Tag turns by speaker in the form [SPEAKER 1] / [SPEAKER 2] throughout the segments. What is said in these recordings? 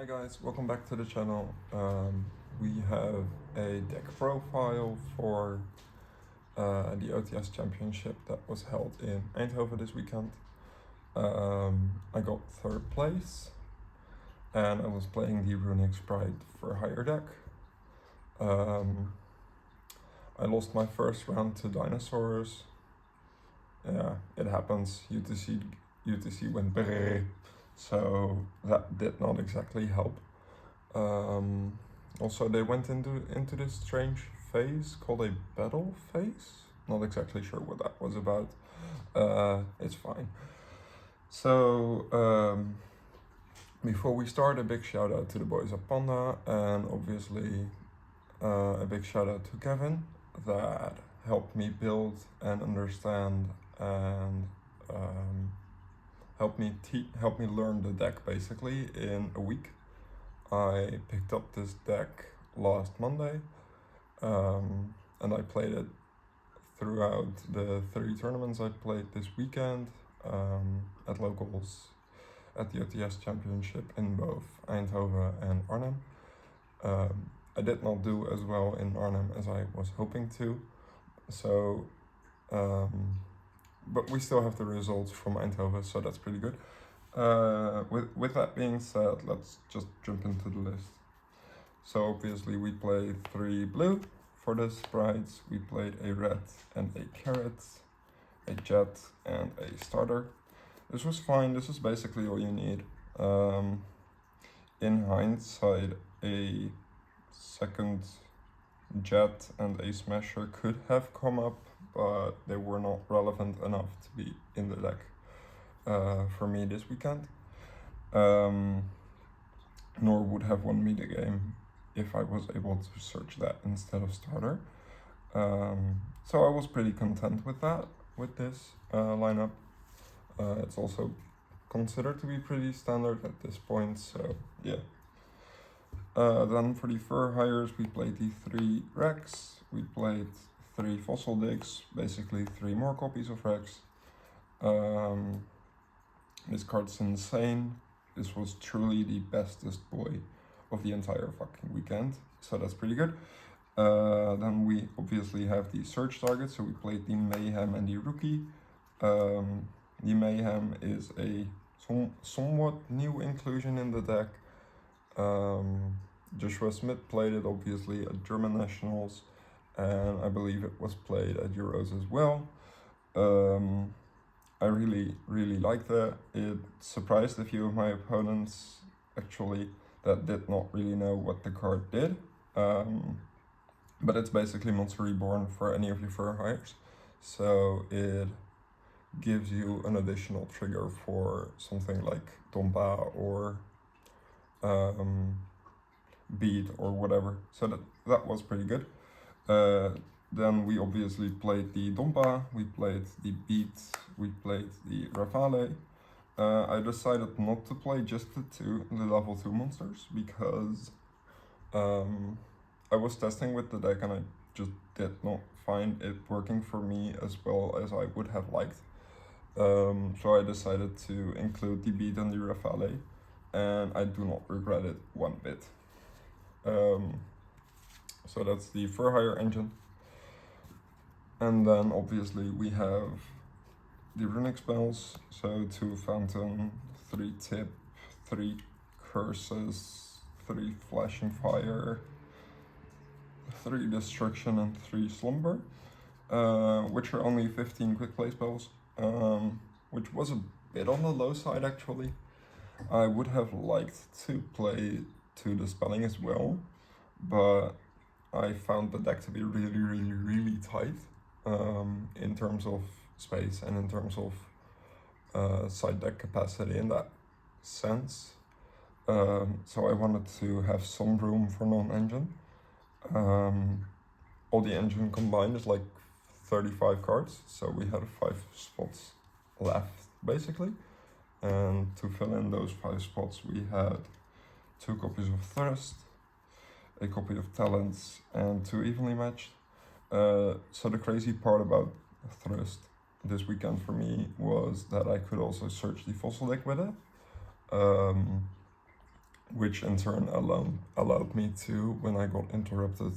[SPEAKER 1] Hi guys, welcome back to the channel. We have a deck profile for the OTS Championship that was held in Eindhoven this weekend. I got third place and I was playing the Runick Sprite for higher deck. I lost my first round to dinosaurs. Yeah, it happens. UTC went brrr. So that did not exactly help. Also, they went into this strange phase called a battle phase. Not exactly sure what that was about. It's fine. So before we start, a big shout out to the boys at Panda, and obviously a big shout out to Kevin that helped me build and understand and help me learn the deck basically in a week. I picked up this deck last Monday, and I played it throughout the 3 tournaments I played this weekend at locals at the OTS Championship in both Eindhoven and Arnhem. I did not do as well in Arnhem as I was hoping to, so but we still have the results from Eindhoven, so that's pretty good. With that being said, let's just jump into the list. So obviously we played 3 blue for the sprites, we played a red and a carrot, a jet and a starter. This was fine, this is basically all you need. In hindsight, a second jet and a smasher could have come up, but they were not relevant enough to be in the deck for me this weekend. Nor would have won me the game if I was able to search that instead of starter. So I was pretty content with that, with this lineup. It's also considered to be pretty standard at this point, so yeah. Then for the fur hires, we played the 3 Rex, we played 3 fossil digs, basically 3 more copies of Rex. This card's insane. This was truly the bestest boy of the entire fucking weekend, so that's pretty good. Then we obviously have the search target, so we played the Mayhem and the Rookie. The Mayhem is a somewhat new inclusion in the deck. Joshua Smith played it obviously at German Nationals, and I believe it was played at Euros as well. I really liked that. It surprised a few of my opponents actually that did not really know what the card did. But it's basically Monster Reborn for any of your fur hires. So it gives you an additional trigger for something like Domba or Beat or whatever. So that was pretty good. Then we obviously played the Domba, we played the Beat, we played the Rafale. I decided not to play just the level 2 monsters because I was testing with the deck and I just did not find it working for me as well as I would have liked. So I decided to include the Beat and the Rafale, and I do not regret it one bit. So that's the fur hire engine. And then obviously we have the runic spells, so 2 Phantom, 3 Tip, 3 Curses, 3 Flashing Fire, 3 Destruction and 3 Slumber, which are only 15 quick play spells, which was a bit on the low side actually. I would have liked to play 2 Dispelling as well, but I found the deck to be really tight in terms of space and in terms of side deck capacity in that sense. So I wanted to have some room for non-engine. All the engine combined is like 35 cards, so we had 5 spots left basically. And to fill in those 5 spots, we had 2 copies of Thirst, a copy of Talents, and 2 evenly matched. So the crazy part about Thirst this weekend for me was that I could also search the fossil deck with it. which in turn allowed me to, when I got interrupted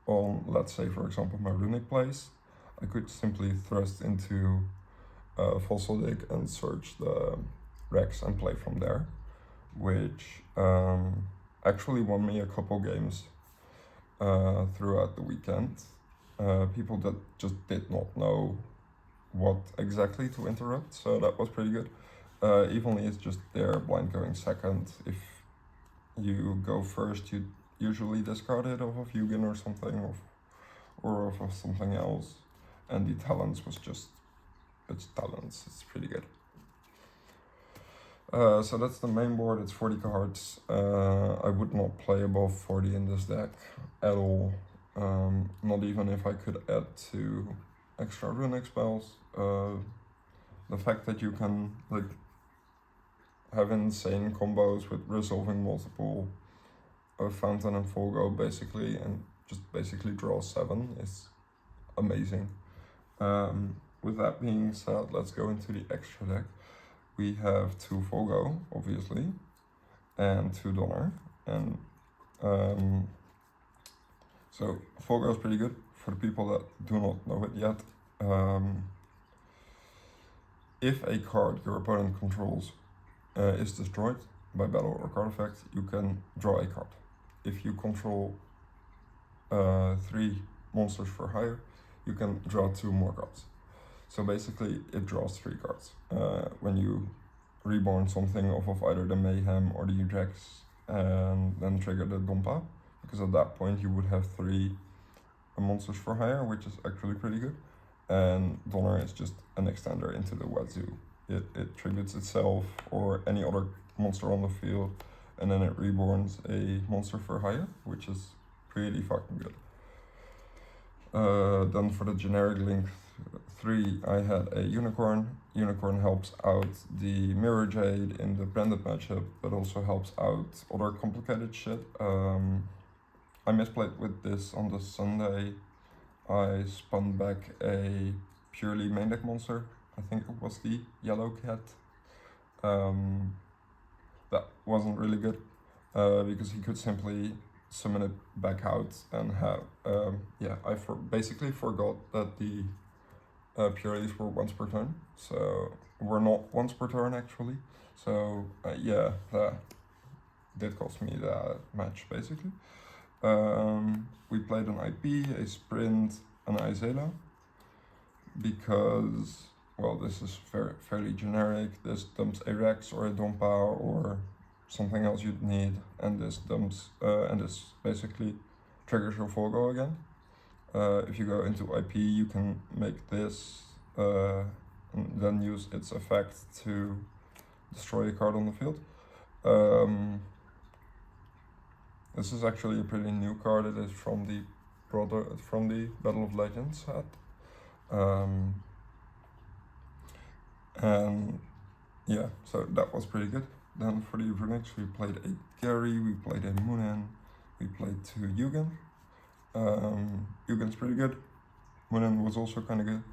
[SPEAKER 1] on, let's say for example, my Runick plays, I could simply thrust into Fossil Dig and search the Rex and play from there, which actually won me a couple games throughout the weekend. People that just did not know what exactly to interrupt, so that was pretty good. Evenly is just there, blind going second. If you go first, you usually discard it off of Hugin or something, or off of something else. And the talents was just, it's talents, it's pretty good. So that's the main board, it's 40 cards. I would not play above 40 in this deck at all. Not even if I could add 2 extra Runick spells. The fact that you can like have insane combos with resolving multiple Fountain and Folgo basically, and just basically draw 7 is amazing. With that being said, let's go into the extra deck. We have 2 Folgo, obviously, and 2 Donner, and so Folgo is pretty good for the people that do not know it yet. If a card your opponent controls is destroyed by battle or card effect, you can draw a card. If you control 3 monsters for hire, you can draw 2 more cards. So basically it draws 3 cards. When you reborn something off of either the Mayhem or the Ejects and then trigger the Dompa, because at that point you would have 3 monsters for hire, which is actually pretty good. And Donner is just an extender into the Wazoo. It tributes itself or any other monster on the field, and then it reborns a monster for hire, which is pretty fucking good. Then for the generic link 3, I had a Unicorn. Unicorn helps out the Mirror Jade in the branded matchup, but also helps out other complicated shit. I misplayed with this on the Sunday. I spun back a purely main deck monster. I think it was the Yellow Cat. That wasn't really good because he could simply summon it back out and have I basically forgot that the purities were once per turn, so we're not once per turn actually. So that did cost me that match basically. We played an IP, a Sprint, an Izela, because, well, this is fairly generic. This dumps a Rex or a Dompa or something else you'd need, and this dumps, and this basically triggers your Folgo again. If you go into IP, you can make this, and then use its effect to destroy a card on the field. This is actually a pretty new card. It is from the Battle of Legends set. And yeah, so that was pretty good. Then for the Runicks, we played a Gary, we played a Moonin, we played 2 Yugen. Yugen's pretty good. Moonin was also kind of good,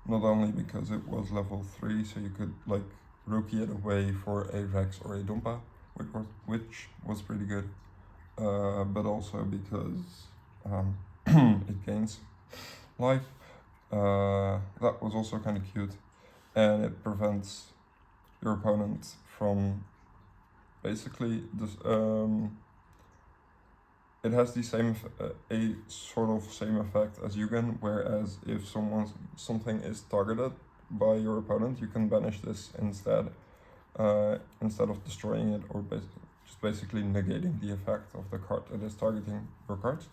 [SPEAKER 1] not only because it was level 3, so you could like rookie it away for a Rex or a Dompa, which was pretty good. But also because it gains life. That was also kind of cute, and it prevents your opponent from basically this. It has the same, a sort of same effect as Yugen, whereas if something is targeted by your opponent, you can banish this instead of destroying it or just basically negating the effect of the card that is targeting your cards.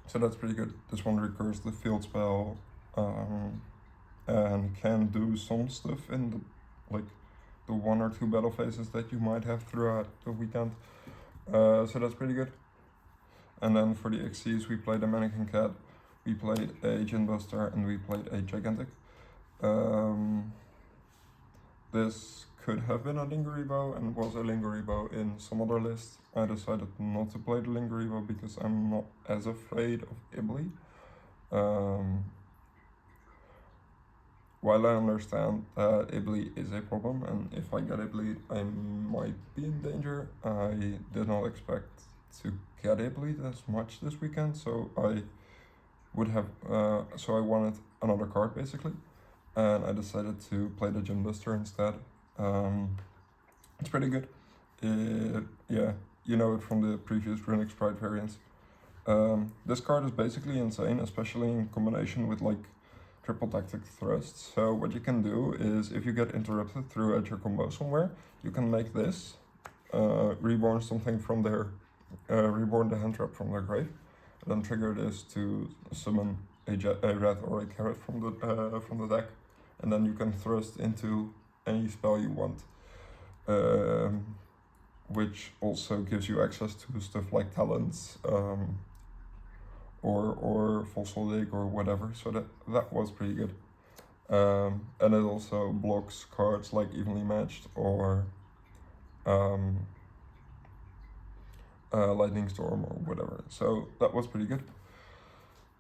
[SPEAKER 1] So that's pretty good. This one recurs the field spell and can do some stuff in the 1 or 2 battle phases that you might have throughout the weekend. So that's pretty good. And then for the XCs, we played a Mannequin Cat, we played a Gin Buster, and we played a Gigantic. This could have been a Linguribow and was a Linguribow in some other list. I decided not to play the Linguribow because I'm not as afraid of Ibly. while I understand that a bleed is a problem, and if I get a bleed, I might be in danger, I did not expect to get a bleed as much this weekend, so I would have, so I wanted another card basically, and I decided to play the Gym Buster instead. It's pretty good. Yeah, you know it from the previous Runick Sprite variants. This card is basically insane, especially in combination with like triple tactic thrust. So what you can do is, if you get interrupted through at your combo somewhere, you can make this, reborn something from their, reborn the hand trap from their grave, and then trigger this to summon a rat or a carrot from the deck, and then you can thrust into any spell you want, which also gives you access to stuff like talents, or Fossil League or whatever, so that was pretty good. And it also blocks cards like Evenly Matched or Lightning Storm or whatever, so that was pretty good.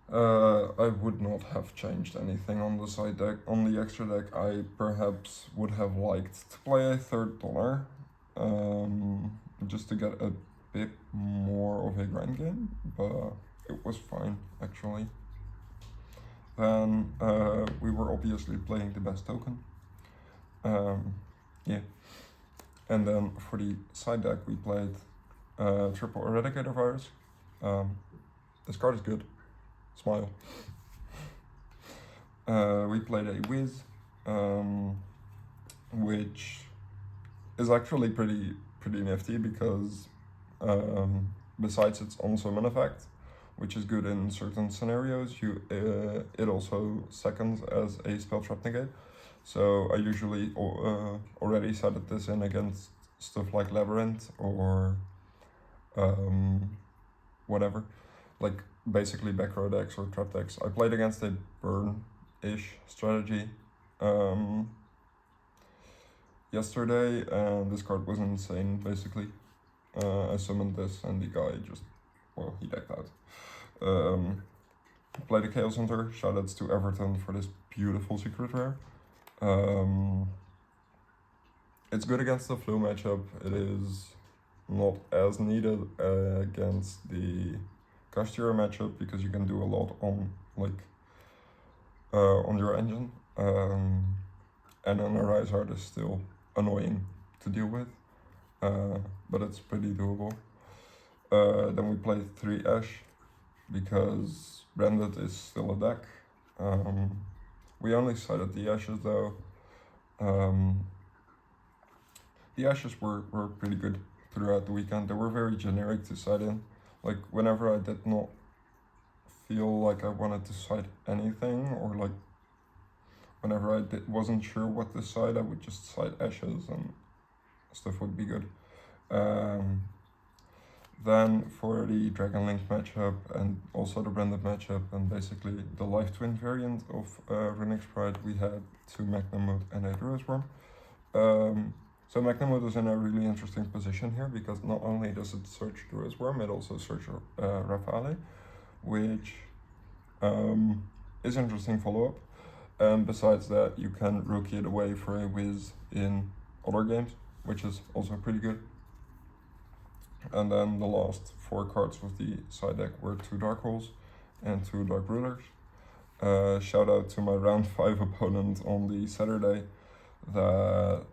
[SPEAKER 1] I would not have changed anything on the side deck. On the extra deck, I perhaps would have liked to play a third dollar, just to get a bit more of a grind game, but it was fine actually. Then we were obviously playing the best token. Yeah. And then for the side deck, we played triple Eradicator Virus. This card is good. Smile. We played a Wiz, which is actually pretty nifty because besides its on-summon effect, which is good in certain scenarios, it also seconds as a spell trap negate. So I usually already set this in against stuff like Labyrinth or whatever, like basically back row decks or trap decks. I played against a burn-ish strategy yesterday, and this card was insane basically. I summoned this and the guy just, well, he decked out. Played a Chaos Hunter, shoutouts to Everton for this beautiful secret rare. It's good against the flu matchup. It is not as needed against the Kashtira matchup because you can do a lot on like on your engine, and then a Rise Art is still annoying to deal with, but it's pretty doable. Then we played 3 Ash because Branded is still a deck. We only sided the Ashes though. The Ashes were pretty good throughout the weekend. They were very generic to side in. Like whenever I did not feel like I wanted to side anything, or like whenever I wasn't sure what to side, I would just side Ashes and stuff would be good. Then for the Dragon Link matchup and also the Branded matchup and basically the Life Twin variant of Runick Sprite, we had 2 Magnamut and a Druid's Worm. So Magnamut is in a really interesting position here because not only does it search Druid's Worm, it also searches Rafale, which is interesting follow-up. And besides that, you can rookie it away for a Wiz in other games, which is also pretty good. And then the last 4 cards of the side deck were 2 Dark Holes and 2 Dark Rulers. Shout out to my round 5 opponent on the Saturday that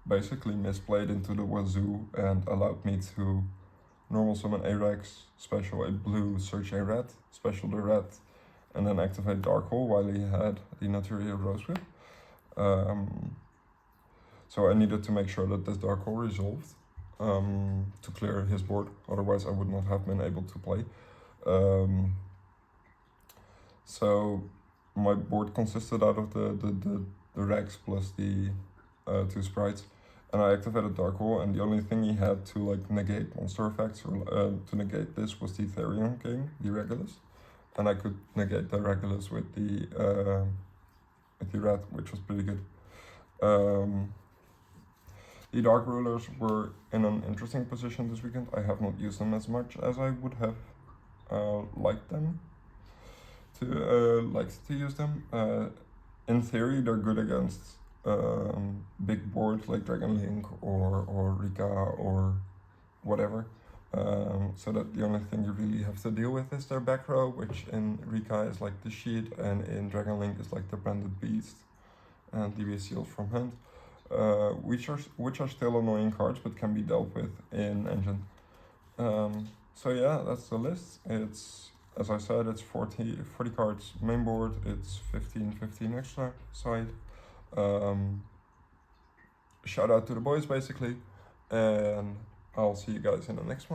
[SPEAKER 1] basically misplayed into the wazoo and allowed me to normal summon a Rex, special a blue, search a red, special the red, and then activate Dark Hole while he had the Naturia Rose Whip. So I needed to make sure that this Dark Hole resolved to clear his board, otherwise I would not have been able to play. So my board consisted out of the Rex plus the 2 sprites, and I activated Dark Hole, and the only thing he had to like negate monster effects or to negate this was the Therion King, the Regulus, and I could negate the Regulus with the rat, which was pretty good. The Dark Rulers were in an interesting position this weekend. I have not used them as much as I would have liked them likes to use them. In theory, they're good against big boards like Dragon Link or Rika or whatever. So that the only thing you really have to deal with is their back row, which in Rika is like the sheet, and in Dragon Link is like the branded beast and DB seals from hand, which are still annoying cards but can be dealt with in Engine. So yeah, that's the list. It's, as I said, it's 40 cards main board, it's 15 extra side. Shout out to the boys basically, and I'll see you guys in the next one.